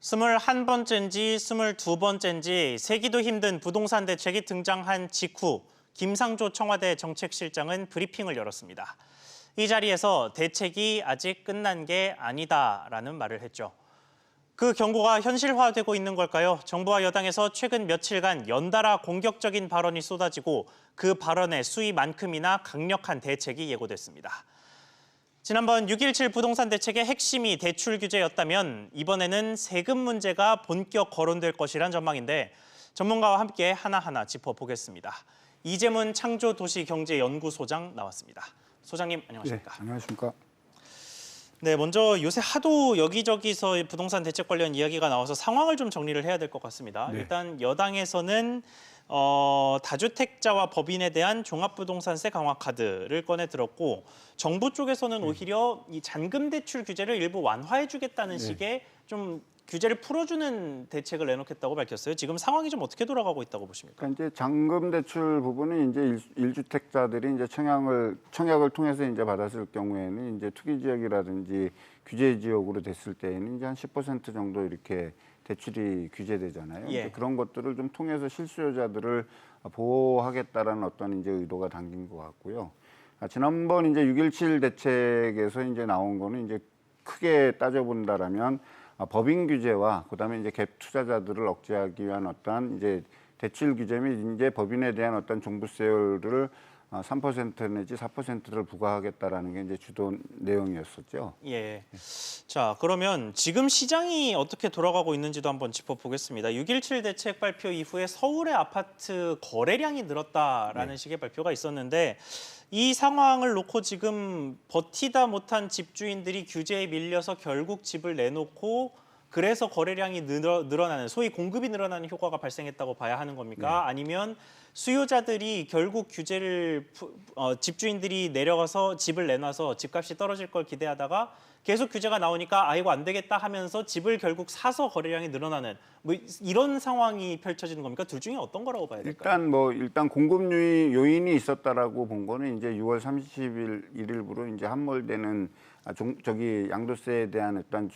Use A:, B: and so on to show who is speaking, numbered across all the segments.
A: 21번째인지 22번째인지 세기도 힘든 부동산 대책이 등장한 직후 김상조 청와대 정책실장은 브리핑을 열었습니다. 이 자리에서 대책이 아직 끝난 게 아니다라는 말을 했죠. 그 경고가 현실화되고 있는 걸까요? 정부와 여당에서 최근 며칠간 연달아 공격적인 발언이 쏟아지고 그 발언의 수위만큼이나 강력한 대책이 예고됐습니다. 지난번 6.17 부동산 대책의 핵심이 대출 규제였다면 이번에는 세금 문제가 본격 거론될 것이란 전망인데 전문가와 함께 하나하나 짚어보겠습니다. 이재문 창조도시경제연구소장 나왔습니다. 소장님 안녕하십니까?
B: 네, 안녕하십니까?
A: 네, 먼저 요새 하도 여기저기서 부동산 대책 관련 이야기가 나와서 상황을 좀 정리를 해야 될 것 같습니다.
B: 네.
A: 일단 여당에서는 다주택자와 법인에 대한 종합부동산세 강화 카드를 꺼내 들었고 정부 쪽에서는 오히려 이 잔금 대출 규제를 일부 완화해주겠다는 식의 좀 규제를 풀어주는 대책을 내놓겠다고 밝혔어요. 지금 상황이 좀 어떻게 돌아가고 있다고 보십니까?
B: 그러니까 이제 잔금 대출 부분은 이제 일주택자들이 이제 청약을 통해서 이제 받았을 경우에는 이제 투기 지역이라든지 규제 지역으로 됐을 때에는 이제 한 10% 정도 이렇게 대출이 규제되잖아요.
A: 예.
B: 그런 것들을 좀 통해서 실수요자들을 보호하겠다라는 어떤 이제 의도가 담긴 것 같고요. 지난번 이제 6.17 대책에서 이제 나온 거는 이제 크게 따져본다라면 법인 규제와 그다음에 이제 갭 투자자들을 억제하기 위한 어떠한 이제 대출 규제 및 이제 법인에 대한 어떤 종부세율을 3% 내지 4%를 부과하겠다라는 게 이제 주도 내용이었었죠.
A: 예. 자, 그러면 지금 시장이 어떻게 돌아가고 있는지도 한번 짚어보겠습니다. 6.17 대책 발표 이후에 서울의 아파트 거래량이 늘었다라는 식의 발표가 있었는데 이 상황을 놓고 지금 버티다 못한 집주인들이 규제에 밀려서 결국 집을 내놓고 그래서 거래량이 늘어나는 소위 공급이 늘어나는 효과가 발생했다고 봐야 하는 겁니까? 아니면 수요자들이 결국 규제를 집주인들이 내려가서 집을 내놔서 집값이 떨어질 걸 기대하다가 계속 규제가 나오니까 아이고 안 되겠다 하면서 집을 결국 사서 거래량이 늘어나는 뭐 이런 상황이 펼쳐지는 겁니까? 둘 중에 어떤 거라고 봐야 될까요?
B: 일단 공급 요인이 있었다라고 본 거는 이제 6월 30일 일일부로 이제 함몰되는 양도세에 대한 어떤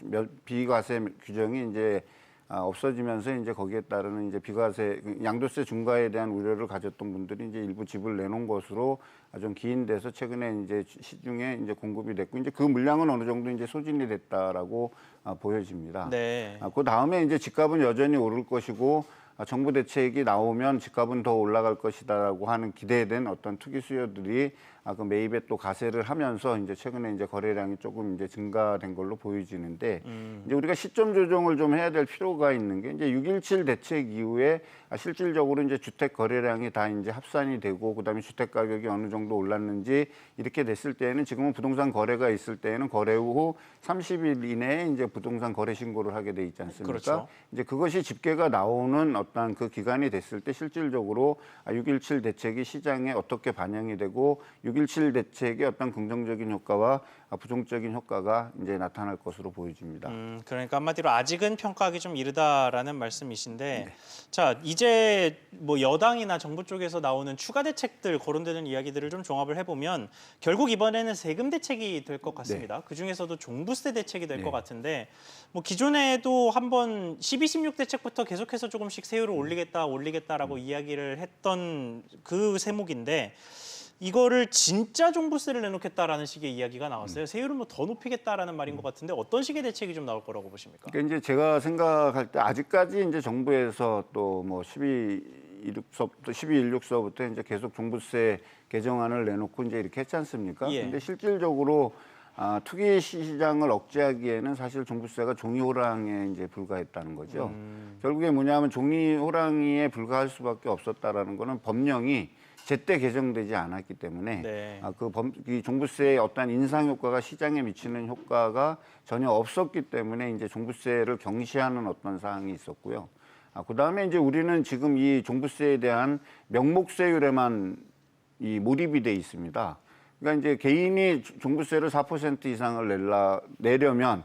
B: 비과세 규정이 이제 없어지면서 이제 거기에 따르는 이제 비과세 양도세 중과에 대한 우려를 가졌던 분들이 이제 일부 집을 내놓은 것으로 좀 기인돼서 최근에 이제 시중에 이제 공급이 됐고 이제 그 물량은 어느 정도 이제 소진이 됐다라고 보여집니다.
A: 네.
B: 그 다음에 이제 집값은 여전히 오를 것이고 정부 대책이 나오면 집값은 더 올라갈 것이다라고 하는 기대된 어떤 투기 수요들이 그 매입에 또 가세를 하면서 이제 최근에 이제 거래량이 조금 이제 증가된 걸로 보여지는데 이제 우리가 시점 조정을 좀 해야 될 필요가 있는 게 이제 6.17 대책 이후에 실질적으로 이제 주택 거래량이 다 이제 합산이 되고 그다음에 주택 가격이 어느 정도 올랐는지 이렇게 됐을 때에는 지금은 부동산 거래가 있을 때에는 거래 후 30일 이내에 이제 부동산 거래 신고를 하게 돼 있지 않습니까?
A: 그렇죠.
B: 이제 그것이 집계가 나오는 어떤 그 기간이 됐을 때 실질적으로 6.17 대책이 시장에 어떻게 반영이 되고 6.17 대책의 어떤 긍정적인 효과와 부정적인 효과가 이제 나타날 것으로 보여집니다.
A: 그러니까 한마디로 아직은 평가하기 좀 이르다라는 말씀이신데 자, 이제 뭐 여당이나 정부 쪽에서 나오는 추가 대책들 거론되는 이야기들을 좀 종합을 해보면 결국 이번에는 세금 대책이 될 것 같습니다. 그중에서도 종부세 대책이 될 것 같은데 뭐 기존에도 한번 12, 16 대책부터 계속해서 조금씩 세율을 올리겠다라고 이야기를 했던 그 세목인데 이거를 진짜 종부세를 내놓겠다라는 식의 이야기가 나왔어요. 세율을 뭐 더 높이겠다라는 말인 것 같은데 어떤 식의 대책이 좀 나올 거라고 보십니까?
B: 그러니까 이제 제가 생각할 때 아직까지 이제 정부에서 또 뭐 12.16서부터 이제 계속 종부세 개정안을 내놓고 이제 이렇게 했지 않습니까?
A: 예.
B: 근데 실질적으로 투기 시장을 억제하기에는 사실 종부세가 종이 호랑이에 이제 불과했다는 거죠. 결국에 뭐냐면 종이 호랑이에 불과할 수밖에 없었다라는 거는 법령이 제때 개정되지 않았기 때문에 이 종부세의 어떤 인상 효과가 시장에 미치는 효과가 전혀 없었기 때문에 이제 종부세를 경시하는 어떤 사항이 있었고요. 그다음에 이제 우리는 지금 이 종부세에 대한 명목세율에만 이 몰입이 돼 있습니다. 그러니까 이제 개인이 종부세를 4% 이상을 내려면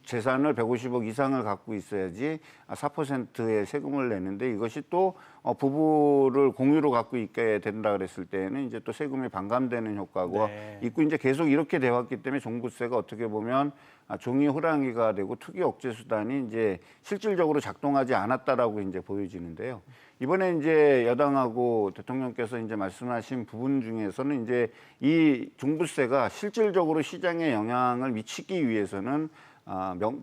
B: 재산을 150억 이상을 갖고 있어야지 4%의 세금을 내는데 이것이 또 부부를 공유로 갖고 있게 된다 그랬을 때는 이제 또 세금이 반감되는 효과가 있고 이제 계속 이렇게 돼 왔기 때문에 종부세가 어떻게 보면 종이 호랑이가 되고 투기 억제 수단이 이제 실질적으로 작동하지 않았다라고 이제 보여지는데요. 이번에 이제 여당하고 대통령께서 이제 말씀하신 부분 중에서는 이제 이 종부세가 실질적으로 시장에 영향을 미치기 위해서는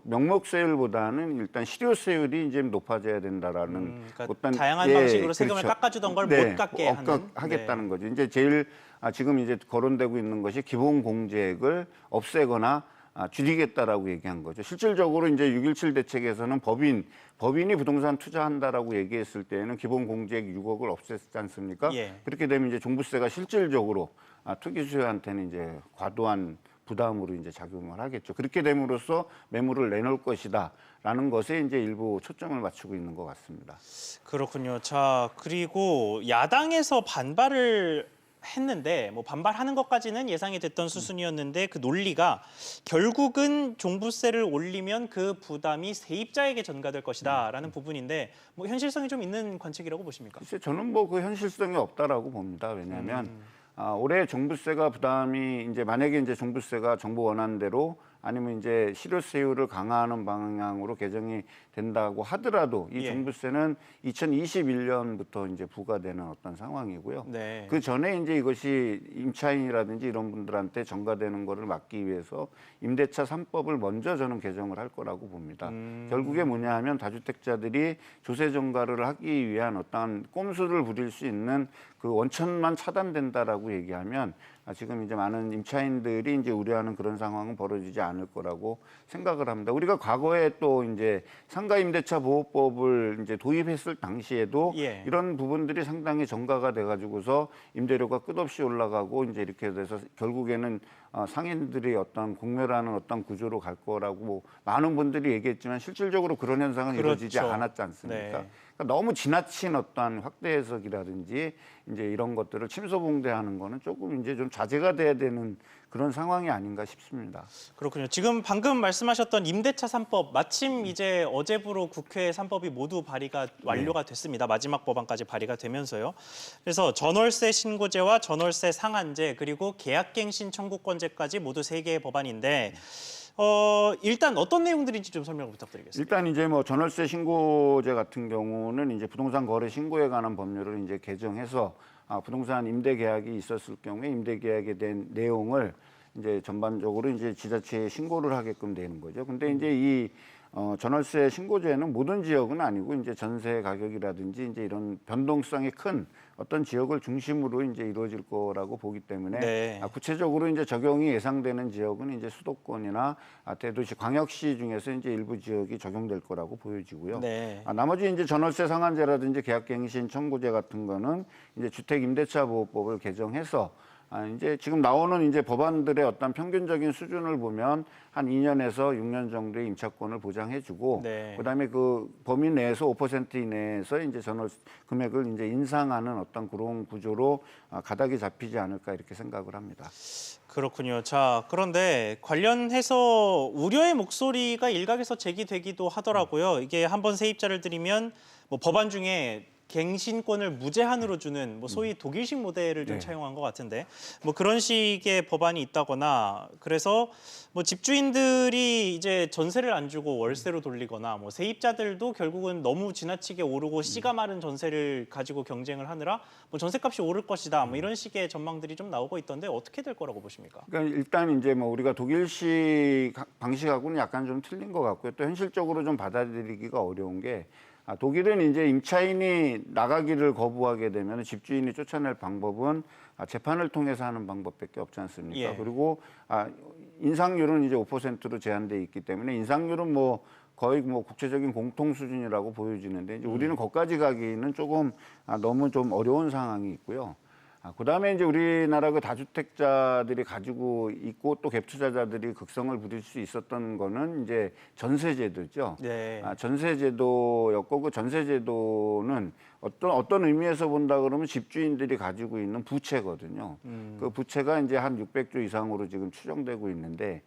B: 명목세율보다는 일단 실효세율이 이제 높아져야 된다라는
A: 그러니까
B: 어떤
A: 다양한 방식으로 세금을
B: 그렇죠.
A: 깎아주던 걸 못 깎게 하는
B: 하겠다는 거죠. 이제 제일 지금 이제 거론되고 있는 것이 기본 공제액을 없애거나 줄이겠다라고 얘기한 거죠. 실질적으로 이제 6.17 대책에서는 법인이 부동산 투자한다라고 얘기했을 때에는 기본 공제액 6억을 없앴지 않습니까?
A: 예.
B: 그렇게 되면 이제 종부세가 실질적으로 투기 수요한테는 이제 과도한 부담으로 이제 작용을 하겠죠. 그렇게 됨으로써 매물을 내놓을 것이다라는 것에 이제 일부 초점을 맞추고 있는 것 같습니다.
A: 그렇군요. 자, 그리고 야당에서 반발을 했는데 뭐 반발하는 것까지는 예상이 됐던 수순이었는데 그 논리가 결국은 종부세를 올리면 그 부담이 세입자에게 전가될 것이다라는 부분인데 뭐 현실성이 좀 있는 관측이라고 보십니까?
B: 글쎄 저는 뭐 그 현실성이 없다라고 봅니다. 왜냐하면 올해 종부세가 부담이 이제 만약에 이제 종부세가 정부 원안대로 아니면 이제 실효세율을 강화하는 방향으로 개정이 된다고 하더라도 이
A: 예.
B: 종부세는 2021년부터 이제 부과되는 어떤 상황이고요.
A: 네.
B: 그 전에 이제 이것이 임차인이라든지 이런 분들한테 전가되는 거를 막기 위해서 임대차 3법을 먼저 저는 개정을 할 거라고 봅니다. 결국에 뭐냐 하면 다주택자들이 조세 전가를 하기 위한 어떤 꼼수를 부릴 수 있는 그 원천만 차단된다라고 얘기하면 지금 이제 많은 임차인들이 이제 우려하는 그런 상황은 벌어지지 않을 거라고 생각을 합니다. 우리가 과거에 또 이제 상가임대차 보호법을 이제 도입했을 당시에도
A: 예.
B: 이런 부분들이 상당히 전가가 돼가지고서 임대료가 끝없이 올라가고 이제 이렇게 돼서 결국에는 상인들이 어떤 공멸하는 어떤 구조로 갈 거라고 많은 분들이 얘기했지만 실질적으로 그런 현상은
A: 그렇죠.
B: 이루어지지 않았지 않습니까?
A: 네.
B: 그러니까 너무 지나친 어떠한 확대 해석이라든지 이제 이런 것들을 침소봉대하는 거는 조금 이제 좀 자제가 돼야 되는 그런 상황이 아닌가 싶습니다.
A: 그렇군요. 지금 방금 말씀하셨던 임대차 3법 마침 이제 어제부로 국회 3법이 모두 발의가 완료가 됐습니다. 마지막 법안까지 발의가 되면서요. 그래서 전월세 신고제와 전월세 상한제 그리고 계약갱신 청구권제까지 모두 3개의 법안인데 일단 어떤 내용들인지 좀 설명을 부탁드리겠습니다.
B: 일단 이제 뭐 전월세 신고제 같은 경우는 이제 부동산 거래 신고에 관한 법률을 이제 개정해서 부동산 임대 계약이 있었을 경우에 임대 계약에 대한 내용을 이제 전반적으로 이제 지자체에 신고를 하게끔 되는 거죠. 근데 이제 이 전월세 신고제는 모든 지역은 아니고 이제 전세 가격이라든지 이제 이런 변동성이 큰 어떤 지역을 중심으로 이제 이루어질 거라고 보기 때문에
A: 네.
B: 구체적으로 이제 적용이 예상되는 지역은 이제 수도권이나 대도시, 광역시 중에서 이제 일부 지역이 적용될 거라고 보여지고요.
A: 네.
B: 나머지 이제 전월세 상한제라든지 계약갱신 청구제 같은 거는 이제 주택임대차보호법을 개정해서 이제 지금 나오는 이제 법안들의 어떤 평균적인 수준을 보면 한 2년에서 6년 정도의 임차권을 보장해주고,
A: 네.
B: 그다음에 그 범위 내에서 5% 이내에서 이제 전월 금액을 이제 인상하는 어떤 그런 구조로 가닥이 잡히지 않을까 이렇게 생각을 합니다.
A: 그렇군요. 자, 그런데 관련해서 우려의 목소리가 일각에서 제기되기도 하더라고요. 이게 한번 세입자를 들이면 뭐 법안 중에 갱신권을 무제한으로 주는 뭐 소위 독일식 모델을 좀
B: 네.
A: 차용한 것 같은데 뭐 그런 식의 법안이 있다거나 그래서 뭐 집주인들이 이제 전세를 안 주고 월세로 돌리거나 뭐 세입자들도 결국은 너무 지나치게 오르고 씨가 마른 전세를 가지고 경쟁을 하느라 뭐 전세값이 오를 것이다 뭐 이런 식의 전망들이 좀 나오고 있던데 어떻게 될 거라고 보십니까?
B: 그러니까 일단 이제 뭐 우리가 독일식 방식하고는 약간 좀 틀린 것 같고요. 또 현실적으로 좀 받아들이기가 어려운 게 독일은 이제 임차인이 나가기를 거부하게 되면 집주인이 쫓아낼 방법은 재판을 통해서 하는 방법밖에 없지 않습니까?
A: 예.
B: 그리고 인상률은 이제 5%로 제한돼 있기 때문에 인상률은 뭐 거의 뭐 국제적인 공통 수준이라고 보여지는데 이제 우리는 거기까지 가기는 조금 너무 좀 어려운 상황이 있고요. 그다음에 이제 우리나라 그 다주택자들이 가지고 있고 또 갭 투자자들이 극성을 부릴 수 있었던 거는 이제 전세제도죠.
A: 네.
B: 전세제도였고 그 전세제도는 어떤 의미에서 본다 그러면 집주인들이 가지고 있는 부채거든요. 그 부채가 이제 한 600조 이상으로 지금 추정되고 있는데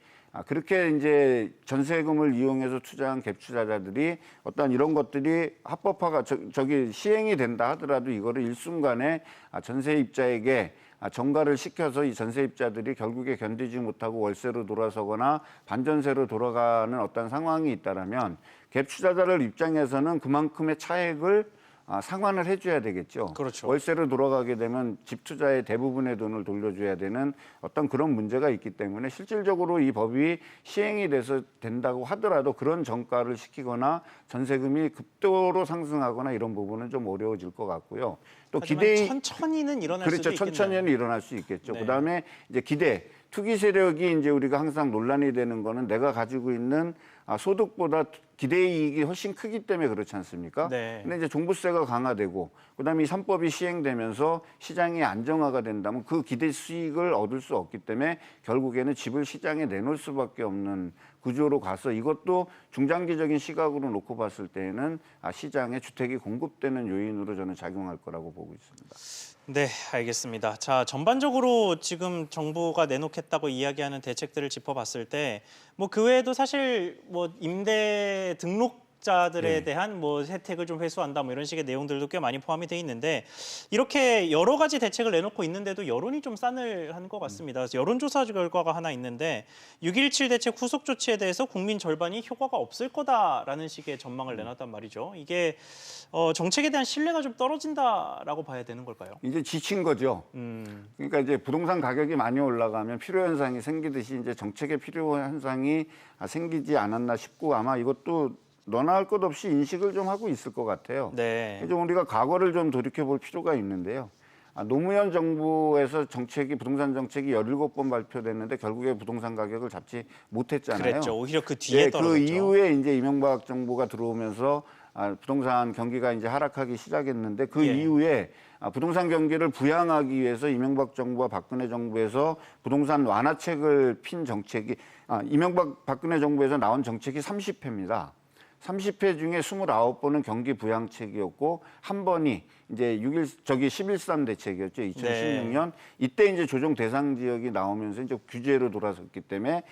B: 그렇게 이제 전세금을 이용해서 투자한 갭 투자자들이 어떤 이런 것들이 합법화가 저기 시행이 된다 하더라도 이거를 일순간에 전세입자에게 전가를 시켜서 이 전세입자들이 결국에 견디지 못하고 월세로 돌아서거나 반전세로 돌아가는 어떤 상황이 있다라면 갭 투자자들 입장에서는 그만큼의 차액을 상환을 해줘야 되겠죠.
A: 그렇죠.
B: 월세로 돌아가게 되면 집 투자의 대부분의 돈을 돌려줘야 되는 어떤 그런 문제가 있기 때문에 실질적으로 이 법이 시행이 돼서 된다고 하더라도 그런 전가를 시키거나 전세금이 급도로 상승하거나 이런 부분은 좀 어려워질 것 같고요. 또 기대
A: 천천히는 일어날
B: 그렇죠.
A: 수도 있겠네요.
B: 천천히는 일어날 수 있겠죠.
A: 네.
B: 그다음에 이제 기대 투기 세력이 이제 우리가 항상 논란이 되는 거는 내가 가지고 있는 소득보다 기대이익이 훨씬 크기 때문에 그렇지 않습니까?
A: 네.
B: 근데 이제 종부세가 강화되고 그다음에 이 3법이 시행되면서 시장이 안정화가 된다면 그 기대 수익을 얻을 수 없기 때문에 결국에는 집을 시장에 내놓을 수밖에 없는 구조로 가서 이것도 중장기적인 시각으로 놓고 봤을 때에는 시장에 주택이 공급되는 요인으로 저는 작용할 거라고 보고 있습니다.
A: 네, 알겠습니다. 자, 전반적으로 지금 정부가 내놓겠다고 이야기하는 대책들을 짚어봤을 때, 뭐 그 외에도 사실 뭐 임대 등록자들에
B: 네.
A: 대한 뭐 혜택을 좀 회수한다 뭐 이런 식의 내용들도 꽤 많이 포함이 돼 있는데 이렇게 여러 가지 대책을 내놓고 있는데도 여론이 좀 싸늘한 것 같습니다. 그래서 여론조사 결과가 하나 있는데 6.17 대책 후속 조치에 대해서 국민 절반이 효과가 없을 거다라는 식의 전망을 내놨단 말이죠. 이게 정책에 대한 신뢰가 좀 떨어진다라고 봐야 되는 걸까요?
B: 이제 지친 거죠. 그러니까 이제 부동산 가격이 많이 올라가면 필요 현상이 생기듯이 이제 정책의 필요 현상이 생기지 않았나 싶고 아마 이것도 너나 할 것 없이 인식을 좀 하고 있을 것 같아요.
A: 네.
B: 좀 우리가 과거를 좀 돌이켜 볼 필요가 있는데요. 노무현 정부에서 부동산 정책이 17번 발표됐는데 결국에 부동산 가격을 잡지 못했잖아요.
A: 그랬죠. 오히려 그 뒤에 떨어졌죠.
B: 그 이후에 이제 이명박 정부가 들어오면서 부동산 경기가 이제 하락하기 시작했는데 그
A: 예.
B: 이후에 부동산 경기를 부양하기 위해서 이명박 정부와 박근혜 정부에서 부동산 완화책을 핀 정책이 이명박 박근혜 정부에서 나온 정책이 30회입니다. 30회 중에 29번은 경기 부양책이었고 한 번이 이제 11.3 대책이었죠. 2016년.
A: 네.
B: 이때 이제 조정 대상 지역이 나오면서 이제 규제로 돌아섰기 때문에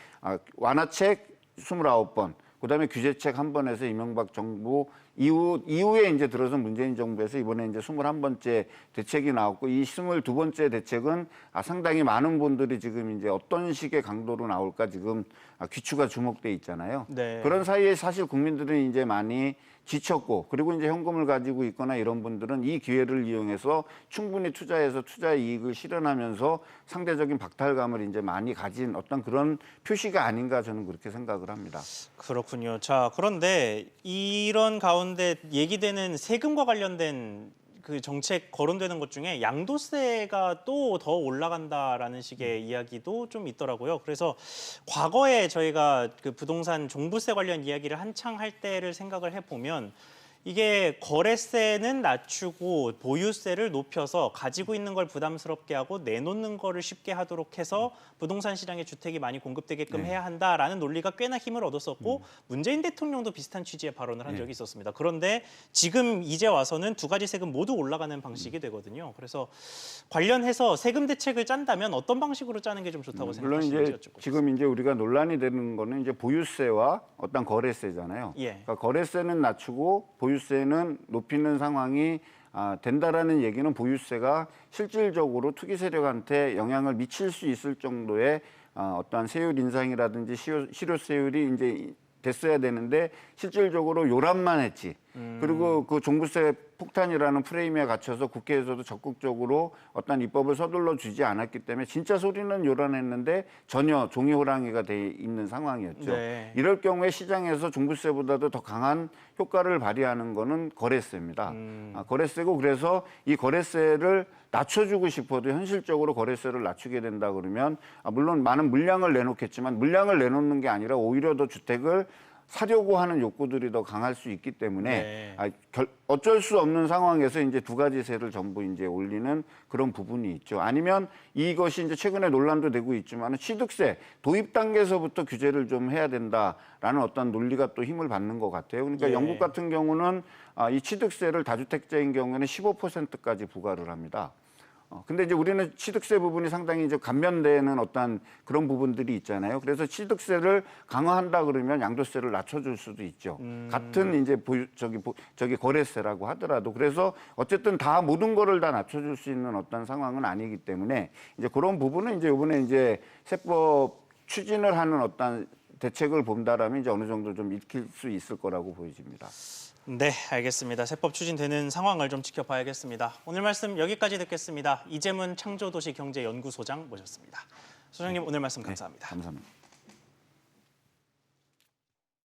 B: 완화책 29번, 그다음에 규제책 한 번 해서 이명박 정부 이후에 이제 들어서 문재인 정부에서 이번에 이제 21번째 대책이 나왔고 이 22번째 대책은 상당히 많은 분들이 지금 이제 어떤 식의 강도로 나올까 지금 귀추가 주목돼 있잖아요.
A: 네.
B: 그런 사이에 사실 국민들은 이제 많이 지쳤고 그리고 이제 현금을 가지고 있거나 이런 분들은 이 기회를 이용해서 충분히 투자해서 투자 이익을 실현하면서 상대적인 박탈감을 이제 많이 가진 어떤 그런 표시가 아닌가 저는 그렇게 생각을 합니다.
A: 그렇군요. 자, 그런데 이런 가운데 얘기되는 세금과 관련된 그 정책 거론되는 것 중에 양도세가 또 더 올라간다라는 식의 이야기도 좀 있더라고요. 그래서 과거에 저희가 그 부동산 종부세 관련 이야기를 한창 할 때를 생각을 해보면 이게 거래세는 낮추고 보유세를 높여서 가지고 있는 걸 부담스럽게 하고 내놓는 거를 쉽게 하도록 해서 부동산 시장에 주택이 많이 공급되게끔 해야 한다라는 논리가 꽤나 힘을 얻었었고 문재인 대통령도 비슷한 취지의 발언을 한 적이 있었습니다. 그런데 지금 이제 와서는 두 가지 세금 모두 올라가는 방식이 되거든요. 그래서 관련해서 세금 대책을 짠다면 어떤 방식으로 짜는 게 좀 좋다고
B: 물론
A: 생각하시는지
B: 이제
A: 여쭙고
B: 지금 이제 우리가 논란이 되는 거는 이제 보유세와 어떤 거래세잖아요.
A: 예.
B: 그러니까 거래세는 낮추고 보유세는 높이는 상황이 된다라는 얘기는 보유세가 실질적으로 투기 세력한테 영향을 미칠 수 있을 정도의 어떠한 세율 인상이라든지 실효세율이 이제 됐어야 되는데 실질적으로 요란만 했지. 그리고 그 종부세 폭탄이라는 프레임에 갇혀서 국회에서도 적극적으로 어떤 입법을 서둘러 주지 않았기 때문에 진짜 소리는 요란했는데 전혀 종이 호랑이가 돼 있는 상황이었죠.
A: 네.
B: 이럴 경우에 시장에서 종부세보다도 더 강한 효과를 발휘하는 거는 거래세입니다. 거래세고 그래서 이 거래세를 낮춰주고 싶어도 현실적으로 거래세를 낮추게 된다 그러면 물론 많은 물량을 내놓겠지만 물량을 내놓는 게 아니라 오히려 더 주택을 사려고 하는 욕구들이 더 강할 수 있기 때문에
A: 네.
B: 어쩔 수 없는 상황에서 이제 두 가지 세를 전부 이제 올리는 그런 부분이 있죠. 아니면 이것이 이제 최근에 논란도 되고 있지만 취득세 도입 단계에서부터 규제를 좀 해야 된다라는 어떤 논리가 또 힘을 받는 것 같아요. 그러니까
A: 예.
B: 영국 같은 경우는 이 취득세를 다주택자인 경우에는 15%까지 부과를 합니다. 근데 이제 우리는 취득세 부분이 상당히 이제 감면되는 어떤 그런 부분들이 있잖아요. 그래서 취득세를 강화한다 그러면 양도세를 낮춰줄 수도 있죠. 같은 이제 저기 거래세라고 하더라도 그래서 어쨌든 다 모든 거를 다 낮춰줄 수 있는 어떤 상황은 아니기 때문에 이제 그런 부분은 이제 이번에 이제 세법 추진을 하는 어떤 대책을 본다라면 이제 어느 정도 좀 익힐 수 있을 거라고 보여집니다.
A: 네, 알겠습니다. 세법 추진되는 상황을 좀 지켜봐야겠습니다. 오늘 말씀 여기까지 듣겠습니다. 이재문 창조도시경제연구소장 모셨습니다. 소장님 오늘 말씀 감사합니다.
B: 네, 감사합니다.